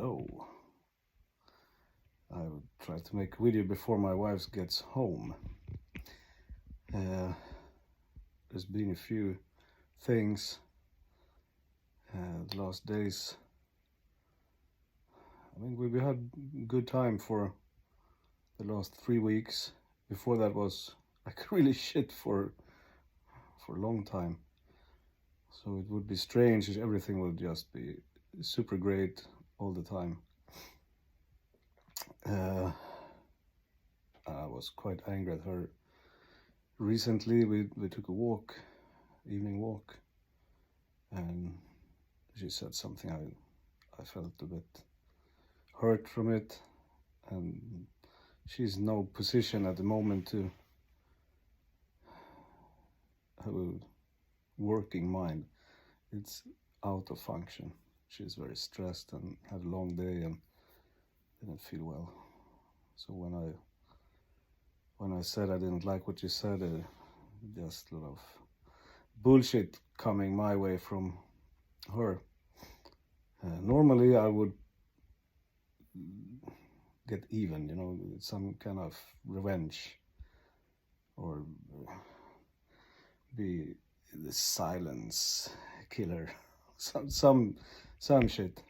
Hello. I will try to make a video before my wife gets home. There's been a few things the last days. I mean, we had good time for the last 3 weeks. Before that was like really shit for a long time. So it would be strange if everything would just be super great all the time. I was quite angry at her. Recently we took a walk, evening walk, and she said something I felt a bit hurt from it, and she's in no position at the moment to have a working mind. It's out of function. She's very stressed and had a long day and didn't feel well. So when I said I didn't like what she said, just a lot of bullshit coming my way from her. Normally I would get even, some kind of revenge, or be the silence killer, some shit.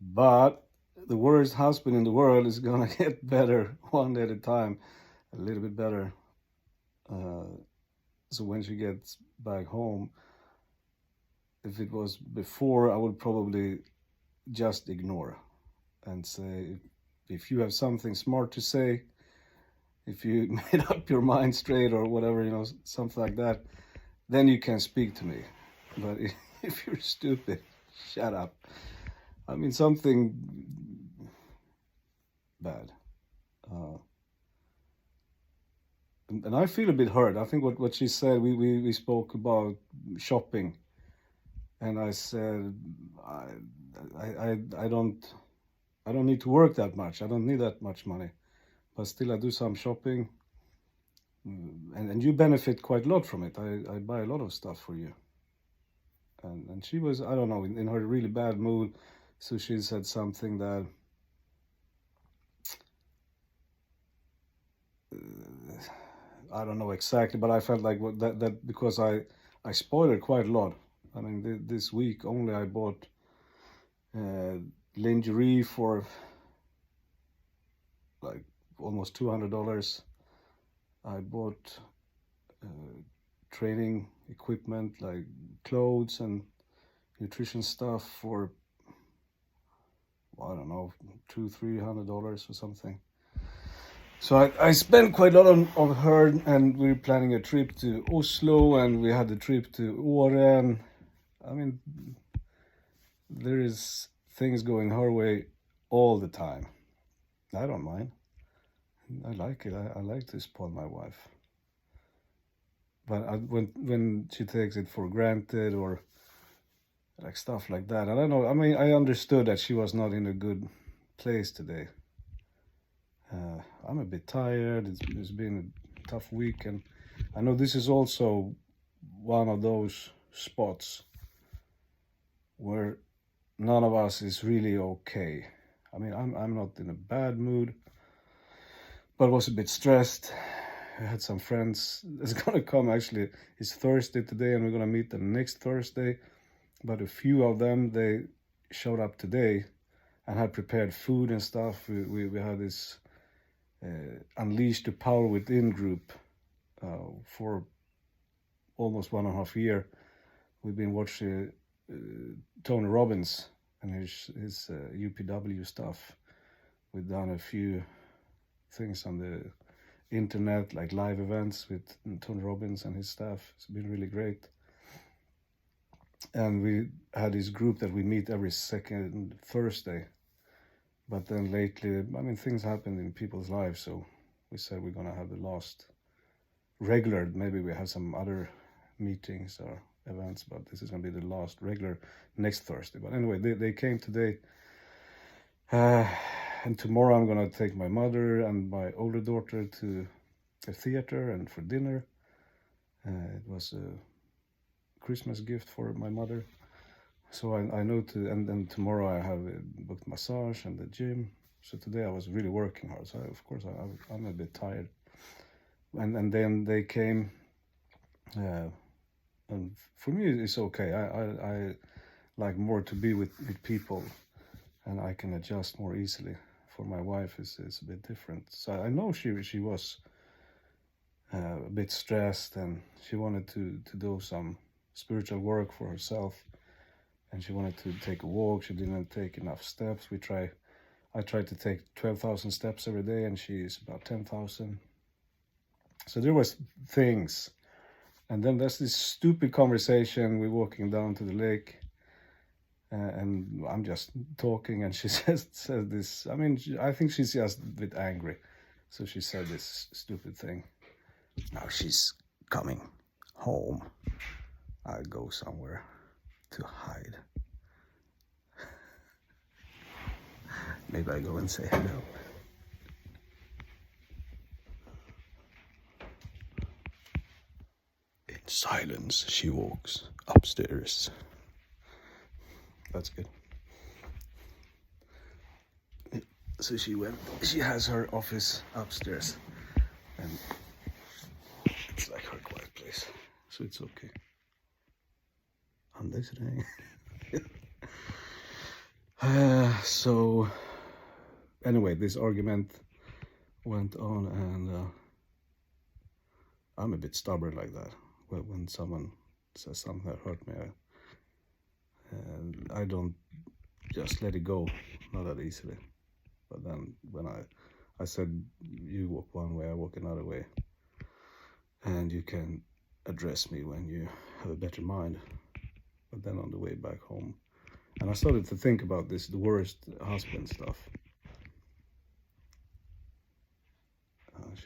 But the worst husband in the world is gonna get better one day at a time, a little bit better. So when she gets back home, if it was before, I would probably just ignore and say, if you have something smart to say, if you made up your mind straight or whatever, something like that, then you can speak to me. But if you're stupid, shut up. I mean, something bad. And I feel a bit hurt. I think what she said, we spoke about shopping, and I said I don't need to work that much. I don't need that much money, but still I do some shopping, and you benefit quite a lot from it. I buy a lot of stuff for you. And she was, I don't know, in her really bad mood. So she said something that I don't know exactly, but I felt like that because I spoiled her quite a lot. I mean, this week only I bought lingerie for like almost $200. I bought training equipment like clothes and nutrition stuff for, I don't know, $200-300 or something. So I spent quite a lot on her, and we were planning a trip to Oslo, and we had a trip to Åre. I mean, there is things going her way all the time. I don't mind. I like it. I like to spoil my wife. But when she takes it for granted or like stuff like that, I don't know. I mean, I understood that she was not in a good place today. I'm a bit tired. It's been a tough week, and I know this is also one of those spots where none of us is really okay. I mean, I'm not in a bad mood, but was a bit stressed. I had some friends that's gonna come. Actually, it's Thursday today, and we're gonna meet them next Thursday. But a few of them, they showed up today and had prepared food and stuff. We had this Unleash the Power Within group for almost 1.5 years. We've been watching Tony Robbins and his UPW stuff. We've done a few things on the internet, like live events with Tony Robbins and his staff. It's been really great. And we had this group that we meet every second Thursday. But then lately, I mean, things happened in people's lives, so we said we're gonna have the last regular, maybe we have some other meetings or events, but this is gonna be the last regular next Thursday. But anyway, they came today, and tomorrow I'm gonna take my mother and my older daughter to a theater and for dinner. It was a Christmas gift for my mother. So I know and then tomorrow I have booked massage and the gym. So today I was really working hard. So of course I'm a bit tired. And then they came, and for me it's okay. I like more to be with people, and I can adjust more easily. For my wife is a bit different. So I know she was a bit stressed, and she wanted to do some spiritual work for herself, and she wanted to take a walk. She didn't take enough steps. I tried to take 12,000 steps every day, and she's about 10,000. So there was things. And then there's this stupid conversation. We're walking down to the lake, and I'm just talking, and she says this. I mean, I think she's just a bit angry. So she said this stupid thing. Now she's coming home. I go somewhere to hide. Maybe I go and say hello. In silence, she walks upstairs. That's good. So she has her office upstairs, and it's like her quiet place. So it's okay. I'm listening. So anyway, this argument went on, and I'm a bit stubborn like that. When someone says something that hurt me, I don't just let it go, not that easily. But then when I said, you walk one way, I walk another way, and you can address me when you have a better mind. But then on the way back home, and I started to think about this, the worst husband stuff.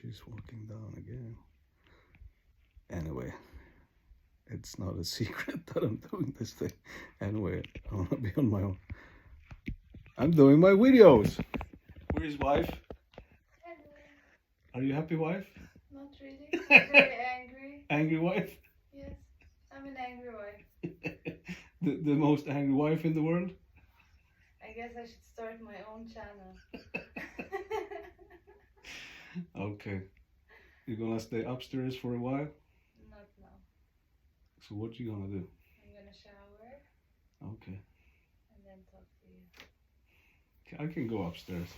She's walking down again. Anyway, it's not a secret that I'm doing this thing. Anyway, I want to be on my own. I'm doing my videos. Where is wife? Are you happy, wife? Not really. I'm very angry. Angry wife? Yes, I'm an angry wife. The most angry wife in the world? I guess I should start my own channel. Okay. You're gonna stay upstairs for a while? Not now. So what you gonna do? I'm gonna shower. Okay. And then talk to you. I can go upstairs.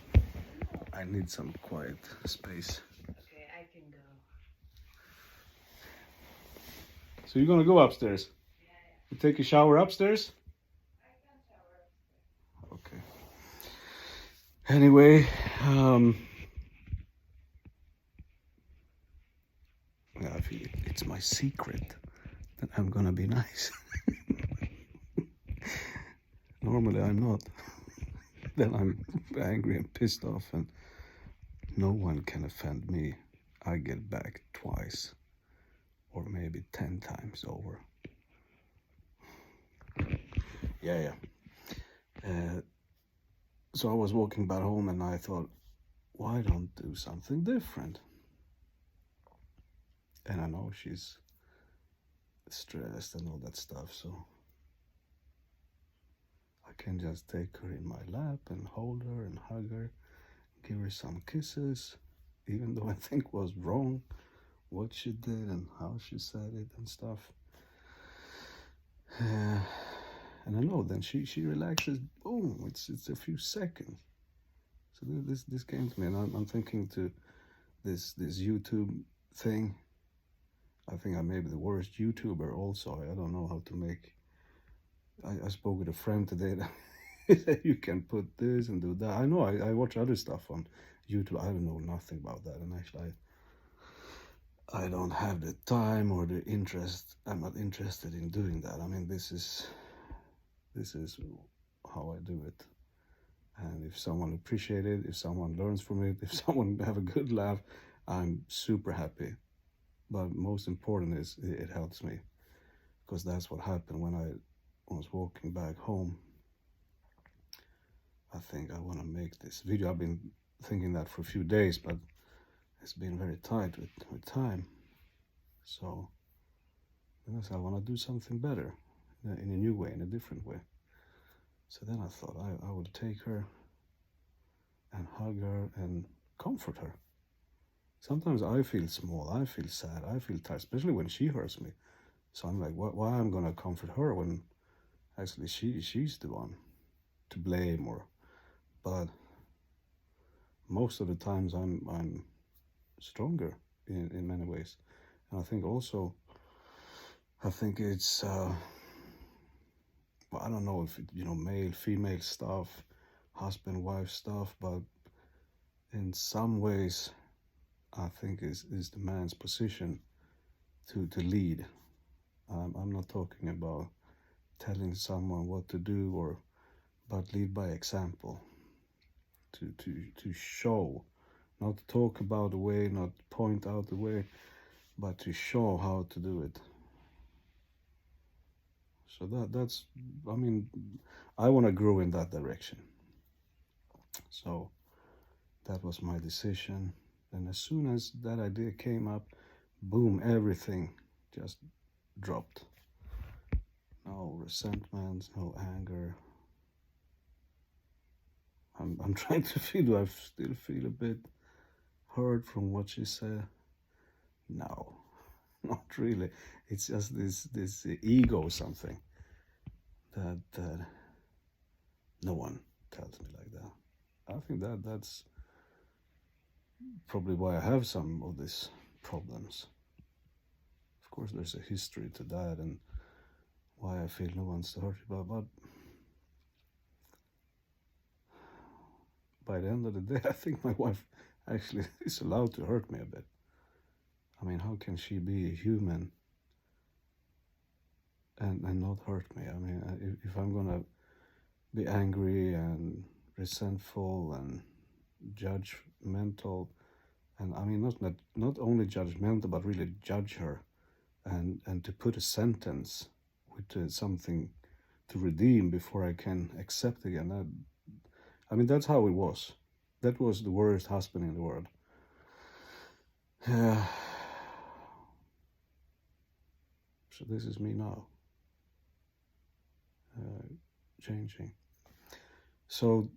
I need some quiet space. Okay, I can go. So you're gonna go upstairs? Yeah. You take a shower upstairs? I can shower upstairs. Okay. Anyway, I feel it's my secret that I'm gonna be nice. Normally I'm not. Then I'm angry and pissed off, and no one can offend me. I get back twice, or maybe 10 times over. Yeah. So I was walking back home, and I thought, why don't do something different? And I know she's stressed and all that stuff, so I can just take her in my lap and hold her and hug her, give her some kisses, even though I think was wrong what she did and how she said it and stuff. And I know then she relaxes. Boom! It's a few seconds. So this came to me, and I'm thinking to this YouTube thing. I think I may be the worst YouTuber also. I don't know how to make. I spoke with a friend today that you can put this and do that. I know I watch other stuff on YouTube. I don't know nothing about that, and actually I don't have the time or the interest. I'm not interested in doing that. I mean, this is how I do it. And if someone appreciates it, if someone learns from it, if someone have a good laugh, I'm super happy. But most important is it helps me, because that's what happened when I was walking back home. I think I want to make this video. I've been thinking that for a few days, but it's been very tight with time. So yes, I want to do something better in a new way, in a different way. So then I thought I would take her and hug her and comfort her. Sometimes I feel small, I feel sad, I feel tired, especially when she hurts me. So I'm like, why I'm gonna comfort her when actually she's the one to blame, or but most of the times I'm stronger in many ways. And I think also it's well, I don't know if it, male female stuff, husband wife stuff, but in some ways I think is the man's position to lead. I'm not talking about telling someone what to do, or but lead by example. To show, not to talk about the way, not point out the way, but to show how to do it. So that's, I mean, I want to grow in that direction. So that was my decision. And as soon as that idea came up, boom, everything just dropped. No resentment, no anger. I'm trying to feel, do I still feel a bit hurt from what she said? No, not really. It's just this ego something that no one tells me like that. I think that's probably why I have some of these problems. Of course, there's a history to that, and why I feel no one's to hurt me. But by the end of the day, I think my wife actually is allowed to hurt me a bit. I mean, how can she be a human and not hurt me? I mean, if I'm gonna be angry and resentful and judgmental, and I mean not only judgmental but really judge her, and to put a sentence with something to redeem before I can accept again. I mean, that's how it was. That was the worst husband in the world. So this is me now, changing. So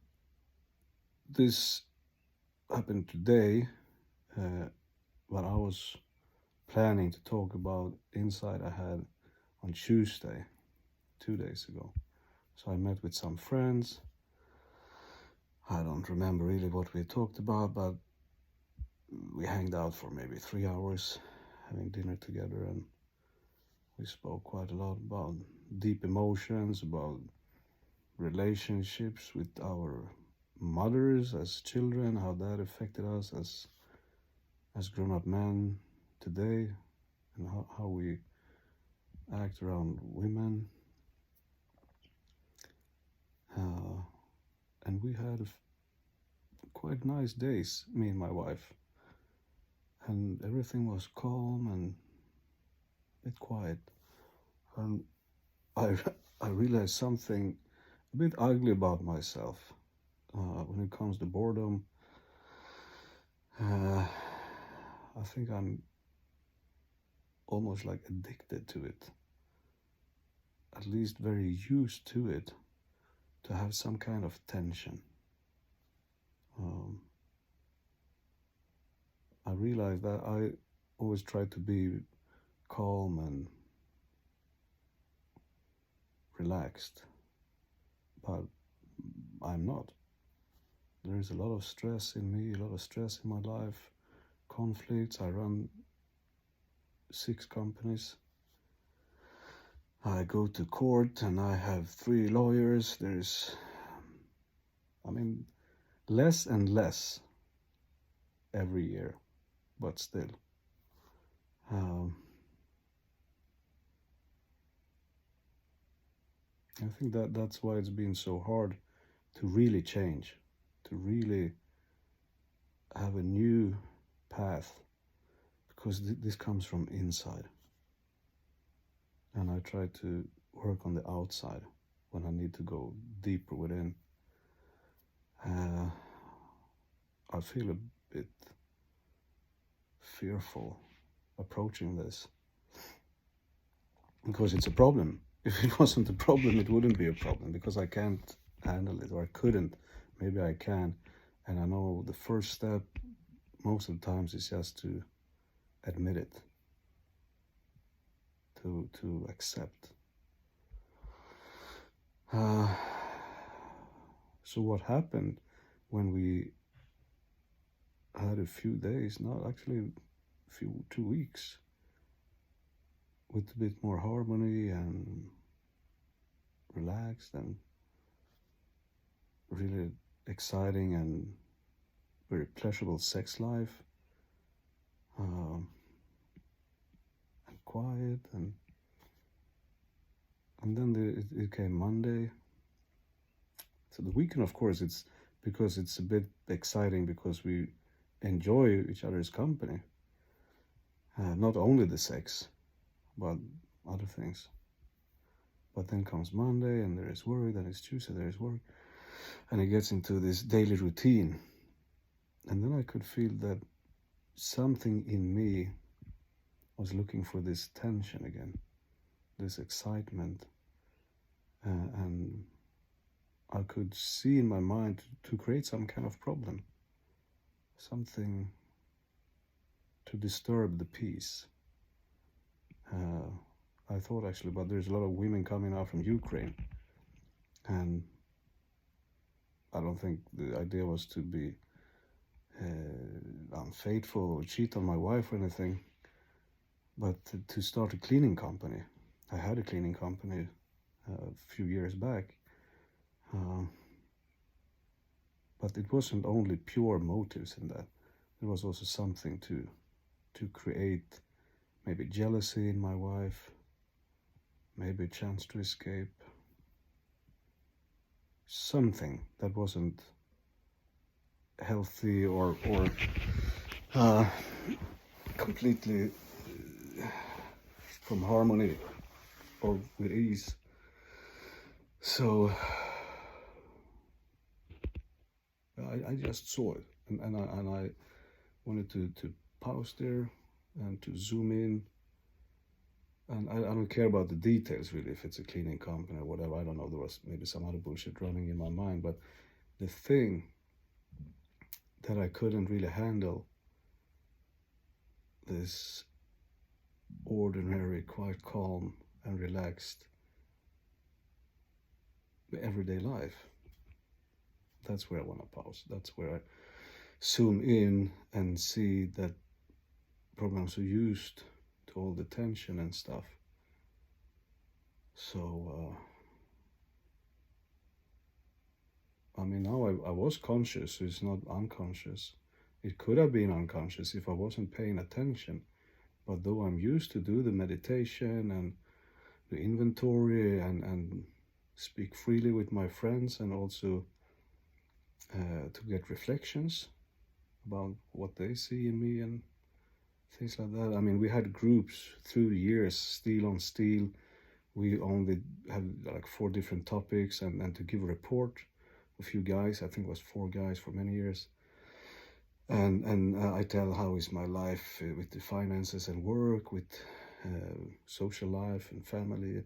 this happened today, what I was planning to talk about inside I had on Tuesday, 2 days ago. So I met with some friends. I don't remember really what we talked about, but we hanged out for maybe 3 hours, having dinner together, and we spoke quite a lot about deep emotions, about relationships with our mothers as children, how that affected us as grown-up men today, and how we act around women. And we had quite nice days, me and my wife, and everything was calm and a bit quiet. And I realized something a bit ugly about myself when it comes to boredom. I think I'm almost like addicted to it, at least very used to it, to have some kind of tension. I realized that I always try to be calm and relaxed, but I'm not. There is a lot of stress in me, a lot of stress in my life, conflicts. I run 6 companies. I go to court and I have 3 lawyers. There's, I mean, less and less every year, but still. I think that's why it's been so hard to really change, to really have a new path, because this comes from inside. And I try to work on the outside when I need to go deeper within. I feel a bit fearful approaching this, because it's a problem. if it wasn't a problem, it wouldn't be a problem because I can't handle it, or I couldn't. Maybe I can. And I know the first step most of the times is just to admit it, to accept. So what happened when we had a few days, not actually a few, 2 weeks, with a bit more harmony and relaxed and really exciting and very pleasurable sex life, and quiet, and then it came Monday. So the weekend, of course, it's because it's a bit exciting because we enjoy each other's company, not only the sex, but other things. But then comes Monday, and there is work. Then it's Tuesday, there is work, and it gets into this daily routine. And then I could feel that something in me was looking for this tension again, this excitement, and I could see in my mind to create some kind of problem, something to disturb the peace. I thought actually, but there's a lot of women coming out from Ukraine, and I don't think the idea was to be unfaithful or cheat on my wife or anything, but to start a cleaning company. I had a cleaning company a few years back, but it wasn't only pure motives in that. There was also something to create maybe jealousy in my wife, maybe a chance to escape, something that wasn't healthy or completely from harmony or with ease. So I just saw it, and I wanted to pause there and to zoom in. And I don't care about the details really, if it's a cleaning company or whatever. I don't know, there was maybe some other bullshit running in my mind, but the thing that I couldn't really handle, this ordinary, quite calm and relaxed everyday life. That's where I want to pause. That's where I zoom in and see that probably I'm so used to all the tension and stuff. So, I mean, now I was conscious, so it's not unconscious. It could have been unconscious if I wasn't paying attention. But though I'm used to do the meditation and the inventory and speak freely with my friends, and also to get reflections about what they see in me and things like that. I mean, we had groups through years, Steel on Steel. We only had like 4 different topics, and to give a report, a few guys, I think it was 4 guys for many years. And I tell how is my life with the finances and work, with social life and family,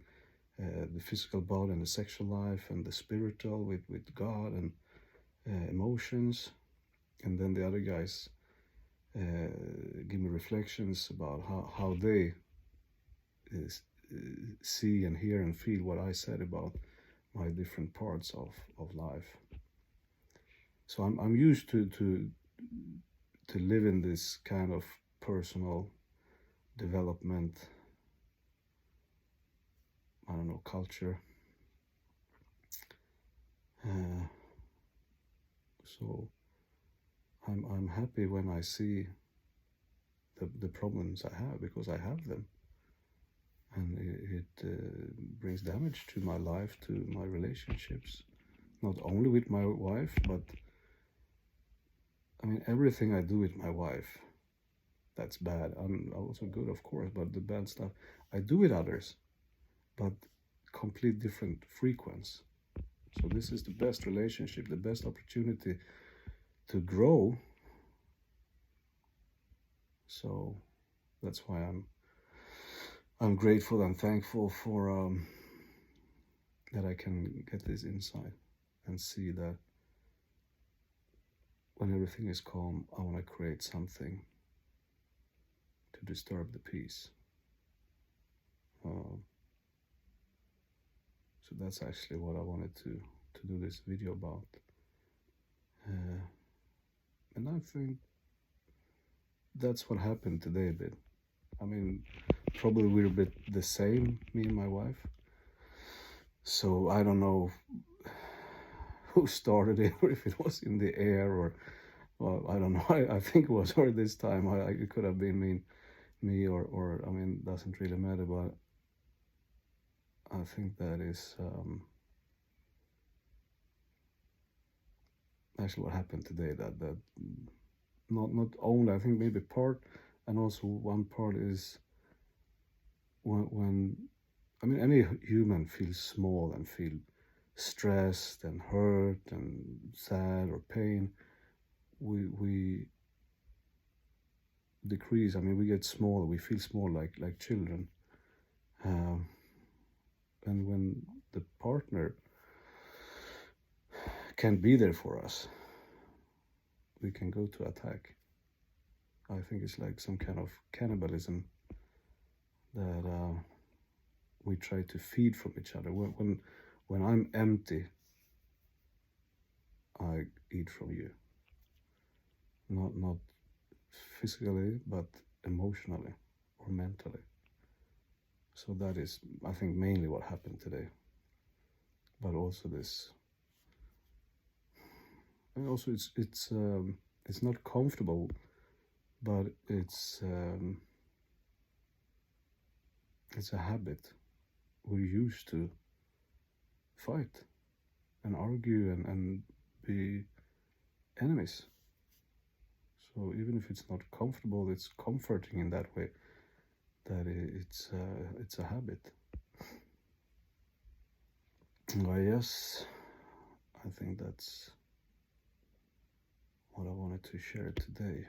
the physical body and the sexual life, and the spiritual with God, and emotions. And then the other guys give me reflections about how they see and hear and feel what I said about my different parts of life. So I'm used to live in this kind of personal development, I don't know, culture. So I'm happy when I see the problems I have, because I have them, and it brings damage to my life, to my relationships, not only with my wife, but I mean everything I do with my wife, that's bad. I'm also good, of course, but the bad stuff I do with others, but complete different frequency. So this is the best relationship, the best opportunity to grow. So that's why I'm grateful and thankful for that I can get this insight and see that when everything is calm, I want to create something to disturb the peace. So that's actually what I wanted to do this video about. And I think that's what happened today a bit. I mean, probably we're a bit the same, me and my wife. So I don't know who started it, or if it was in the air, or well, I don't know. I think it was her this time. It could have been me, or I mean, doesn't really matter. But I think that is actually what happened today. That not only, I think maybe part, and also one part is when I mean, any human feels small and feel stressed and hurt and sad or pain. We decrease. I mean, we get smaller. We feel small, like children. And when the partner can't be there for us, we can go to attack. I think it's like some kind of cannibalism that we try to feed from each other. When I'm empty, I eat from you. Not physically, but emotionally or mentally. So that is, I think, mainly what happened today. But also this, and also it's not comfortable, but it's a habit. We're used to fight and argue and be enemies. So even if it's not comfortable, it's comforting in that way, that it's a habit. Yes, I think that's what I wanted to share today.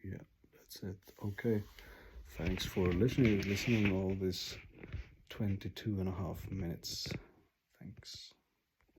Yeah, that's it. Okay, thanks for listening all this 22.5 minutes. Thanks.